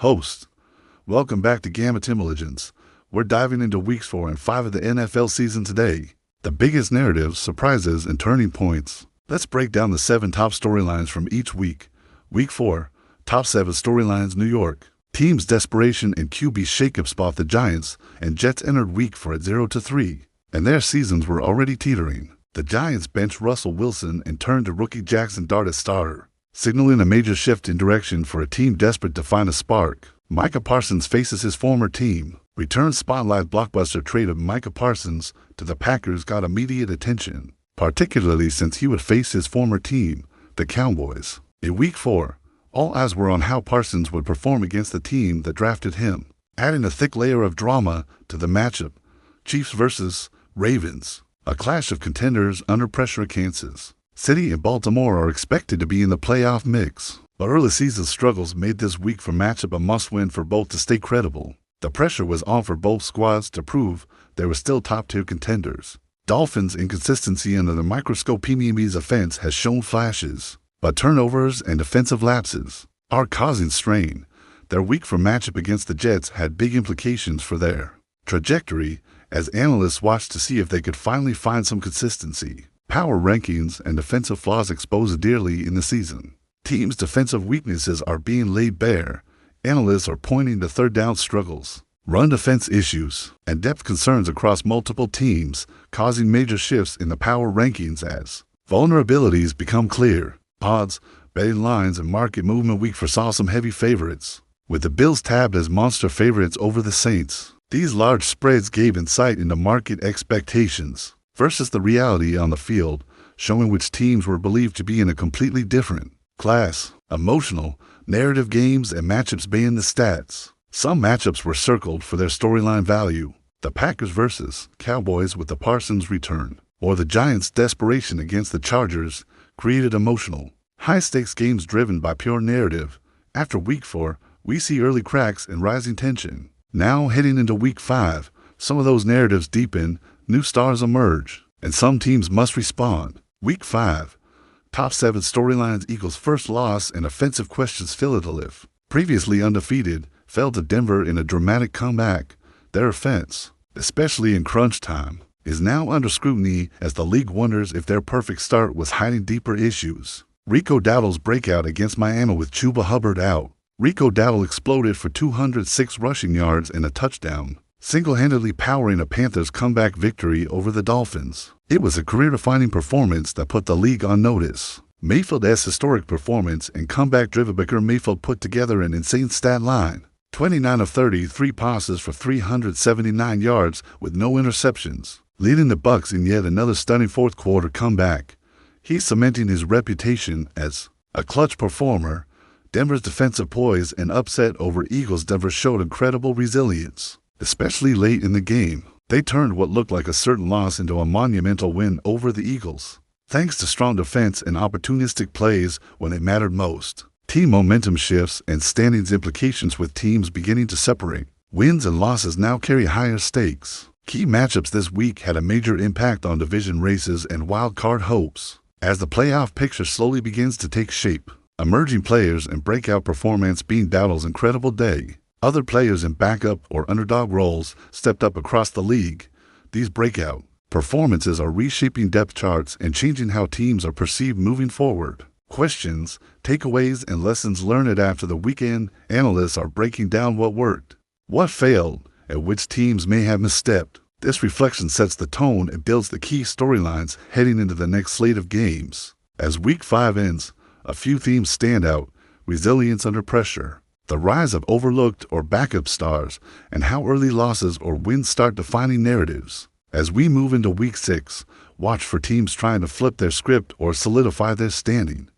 host. Welcome back to Gamut Intelligence. We're diving into weeks 4 and 5 of the NFL season today. The biggest narratives, surprises, and turning points. Let's break down the 7 top storylines from each week. Week 4, top 7 storylines New York. Teams' desperation and QB shakeup spot the Giants, and Jets entered week 4 at 0-3, and their seasons were already teetering. The Giants benched Russell Wilson and turned to rookie Jackson Dart as starter, signaling a major shift in direction for a team desperate to find a spark. Micah Parsons faces his former team. Return spotlight blockbuster trade of Micah Parsons to the Packers got immediate attention, particularly since he would face his former team, the Cowboys. In Week 4, all eyes were on how Parsons would perform against the team that drafted him, adding a thick layer of drama to the matchup. Chiefs versus Ravens, a clash of contenders under pressure. Kansas City and Baltimore are expected to be in the playoff mix, but early season struggles made this Week 4 matchup a must-win for both to stay credible. The pressure was on for both squads to prove they were still top-tier contenders. Dolphins' inconsistency under the microscope. Miami's offense has shown flashes, but turnovers and defensive lapses are causing strain. Their Week 4 matchup against the Jets had big implications for their trajectory, as analysts watched to see if they could finally find some consistency. Power rankings and defensive flaws exposed dearly in the season. Teams' defensive weaknesses are being laid bare. Analysts are pointing to third down struggles, run defense issues, and depth concerns across multiple teams, causing major shifts in the power rankings as vulnerabilities become clear. Odds, betting lines, and market movement. Week 4 saw some heavy favorites, with the Bills tabbed as monster favorites over the Saints. These large spreads gave insight into market expectations versus the reality on the field, showing which teams were believed to be in a completely different class. Emotional, narrative games and matchups being the stats. Some matchups were circled for their storyline value. The Packers versus Cowboys with the Parsons return, or the Giants' desperation against the Chargers, created emotional, high-stakes games driven by pure narrative. After Week 4, we see early cracks and rising tension. Now, heading into Week 5, some of those narratives deepen, new stars emerge, and some teams must respond. Week 5, top 7 storylines. Eagles' first loss and offensive questions. Philadelphia, previously undefeated, fell to Denver in a dramatic comeback. Their offense, especially in crunch time, is now under scrutiny as the league wonders if their perfect start was hiding deeper issues. Dowdle's breakout against Miami with Chuba Hubbard out. Dowdle exploded for 206 rushing yards and a touchdown, single-handedly powering a Panthers comeback victory over the Dolphins. It was a career-defining performance that put the league on notice. Mayfield's historic performance and comeback-driven Baker Mayfield put together an insane stat line. 29 of 33 passes for 379 yards with no interceptions, leading the Bucs in yet another stunning fourth-quarter comeback. He's cementing his reputation as a clutch performer. Denver's defensive poise and upset over Eagles. Denver showed incredible resilience, especially late in the game. They turned what looked like a certain loss into a monumental win over the Eagles, thanks to strong defense and opportunistic plays when it mattered most. Team momentum shifts and standings implications, with teams beginning to separate. Wins and losses now carry higher stakes. Key matchups this week had a major impact on division races and wild card hopes. As the playoff picture slowly begins to take shape, emerging players and breakout performance. Being Dowdle's incredible day, other players in backup or underdog roles stepped up across the league. These breakout performances are reshaping depth charts and changing how teams are perceived moving forward. Questions, takeaways, and lessons learned after the weekend. Analysts are breaking down what worked, what failed, and which teams may have misstepped. This reflection sets the tone and builds the key storylines heading into the next slate of games. As Week 5 ends, a few themes stand out: resilience under pressure, the rise of overlooked or backup stars, and how early losses or wins start defining narratives. As we move into Week 6, watch for teams trying to flip their script or solidify their standing.